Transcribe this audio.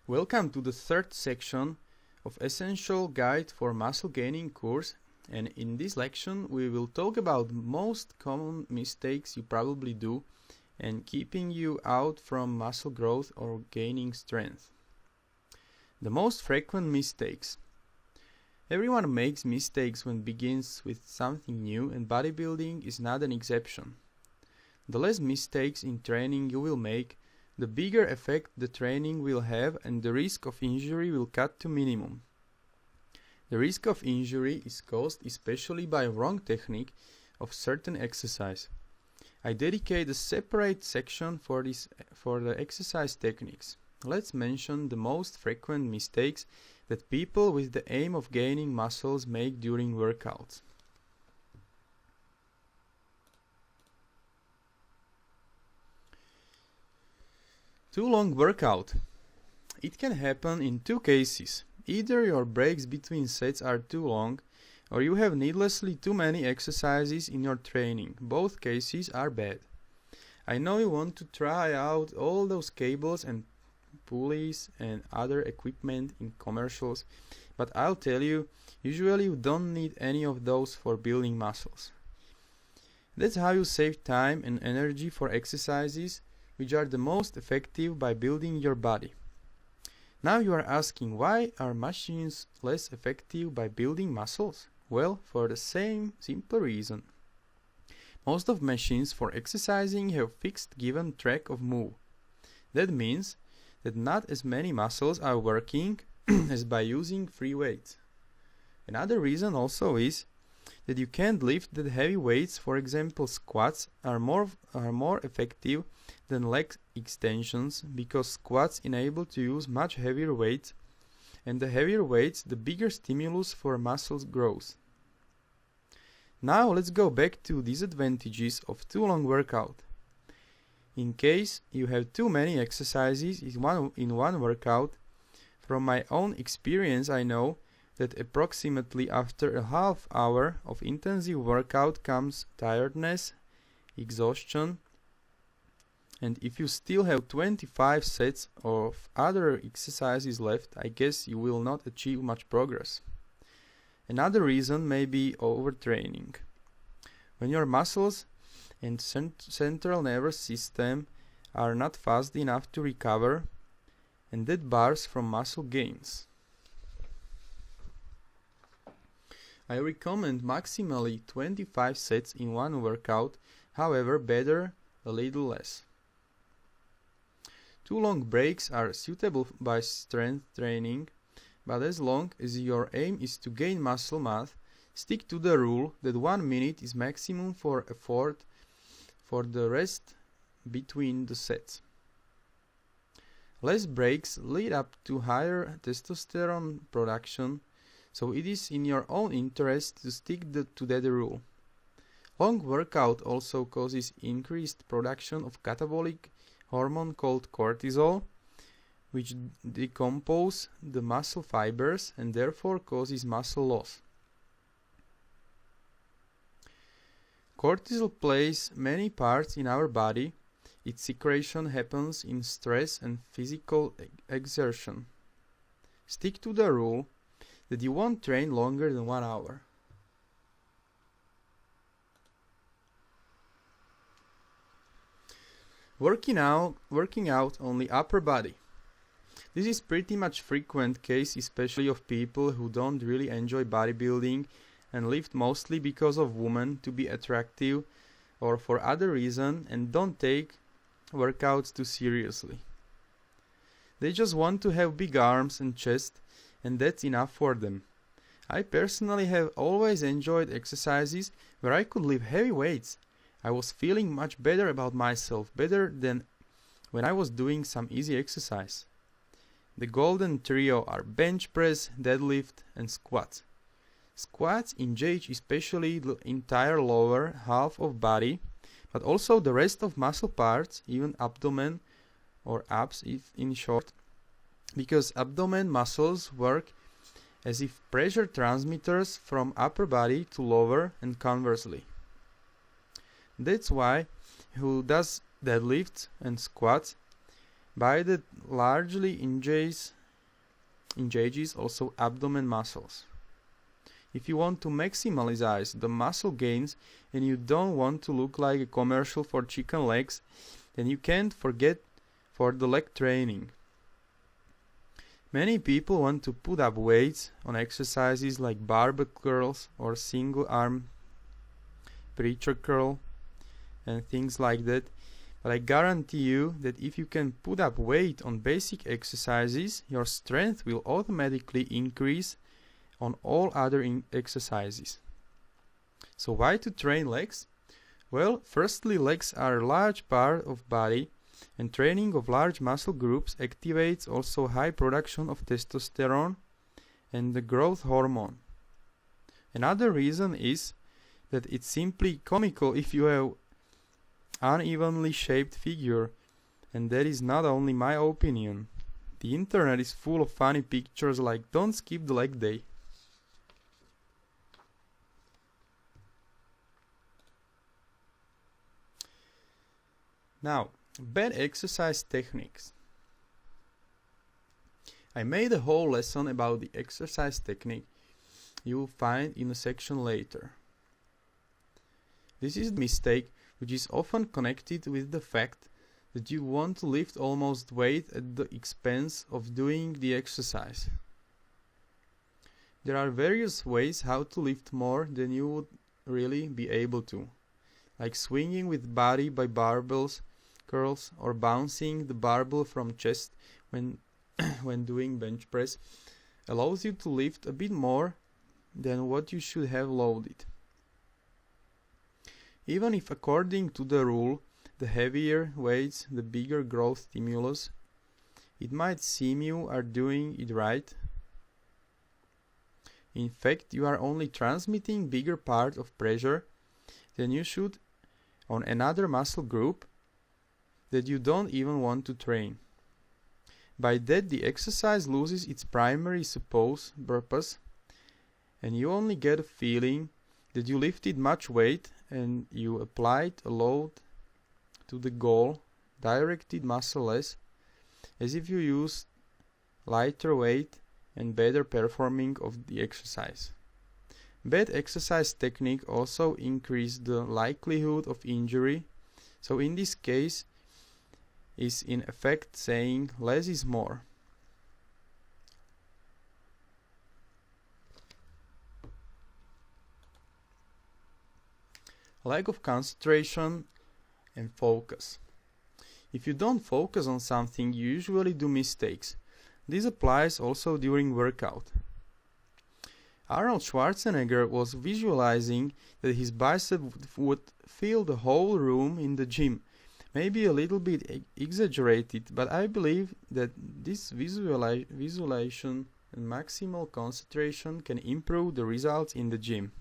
Welcome to the third section of Essential Guide for Muscle Gaining course, and in this lection we will talk about most common mistakes you probably do and keeping you out from muscle growth or gaining strength. The most frequent mistakes. Everyone makes mistakes when begins with something new, and bodybuilding is not an exception. The less mistakes in training you will make, the bigger effect the training will have, and the risk of injury will cut to minimum. The risk of injury is caused especially by wrong technique of certain exercise. I dedicate a separate section for the exercise techniques. Let's mention the most frequent mistakes that people with the aim of gaining muscles make during workouts. Too long workout. It can happen in two cases. Either your breaks between sets are too long, or you have needlessly too many exercises in your training. Both cases are bad. I know you want to try out all those cables and pulleys and other equipment in commercials, but I'll tell you, usually you don't need any of those for building muscles. That's how you save time and energy for exercises which are the most effective by building your body. Now you are asking, why are machines less effective by building muscles? Well, for the same simple reason. Most of machines for exercising have fixed given track of move. That means that not as many muscles are working as by using free weights. Another reason also is that you can't lift the heavy weights. For example, squats are more effective than leg extensions because squats enable to use much heavier weights, and the heavier weights the bigger stimulus for muscles growth. Now let's go back to disadvantages of too long workout. In case you have too many exercises in one workout, from my own experience I know that approximately after a half hour of intensive workout comes tiredness, exhaustion, and if you still have 25 sets of other exercises left, I guess you will not achieve much progress. Another reason may be overtraining. When your muscles and central nervous system are not fast enough to recover, and that bars from muscle gains. I recommend maximally 25 sets in one workout, however better a little less. Too long breaks are suitable by strength training, but as long as your aim is to gain muscle mass, stick to the rule that 1 minute is maximum for effort for the rest between the sets. Less breaks lead up to higher testosterone production, so it is in your own interest to stick to that rule. Long workout also causes increased production of catabolic hormone called cortisol, which decomposes the muscle fibers and therefore causes muscle loss. Cortisol plays many parts in our body. Its secretion happens in stress and physical exertion. Stick to the rule that you won't train longer than 1 hour. Working out only upper body. This is pretty much frequent case, especially of people who don't really enjoy bodybuilding and lift mostly because of women to be attractive or for other reason, and don't take workouts too seriously. They just want to have big arms and chest, and that's enough for them. I personally have always enjoyed exercises where I could lift heavy weights. I was feeling much better about myself, better than when I was doing some easy exercise. The golden trio are bench press, deadlift, and squats. Squats engage especially the entire lower half of body, but also the rest of muscle parts, even abdomen or abs if in short, because abdomen muscles work as if pressure transmitters from upper body to lower and conversely. That's why who does deadlifts and squats but that largely engages also abdomen muscles. If you want to maximize the muscle gains and you don't want to look like a commercial for chicken legs, then you can't forget for the leg training. Many people want to put up weights on exercises like barbell curls or single arm preacher curl and things like that, but I guarantee you that if you can put up weight on basic exercises, your strength will automatically increase on all other exercises. So why to train legs? Well, firstly, legs are a large part of body, and training of large muscle groups activates also high production of testosterone and the growth hormone. Another reason is that it's simply comical if you have unevenly shaped figure, and that is not only my opinion. The internet is full of funny pictures like "don't skip the leg day." Now, bad exercise techniques. I made a whole lesson about the exercise technique you will find in a section later. This is the mistake which is often connected with the fact that you want to lift almost weight at the expense of doing the exercise. There are various ways how to lift more than you would really be able to, like swinging with body by barbells, curls, or bouncing the barbell from chest when doing bench press allows you to lift a bit more than what you should have loaded. Even if according to the rule, the heavier weights, the bigger growth stimulus, it might seem you are doing it right. In fact, you are only transmitting bigger part of pressure than you should on another muscle group that you don't even want to train. By that, the exercise loses its primary purpose, and you only get a feeling that you lifted much weight and you applied a load to the goal, directed muscle less, as if you used lighter weight and better performing of the exercise. Bad exercise technique also increase the likelihood of injury, so in this case is in effect saying less is more. Lack of concentration and focus. If you don't focus on something, you usually do mistakes. This applies also during workout. Arnold Schwarzenegger was visualizing that his bicep would fill the whole room in the gym. Maybe a little bit exaggerated, but I believe that this visualization and maximal concentration can improve the results in the gym.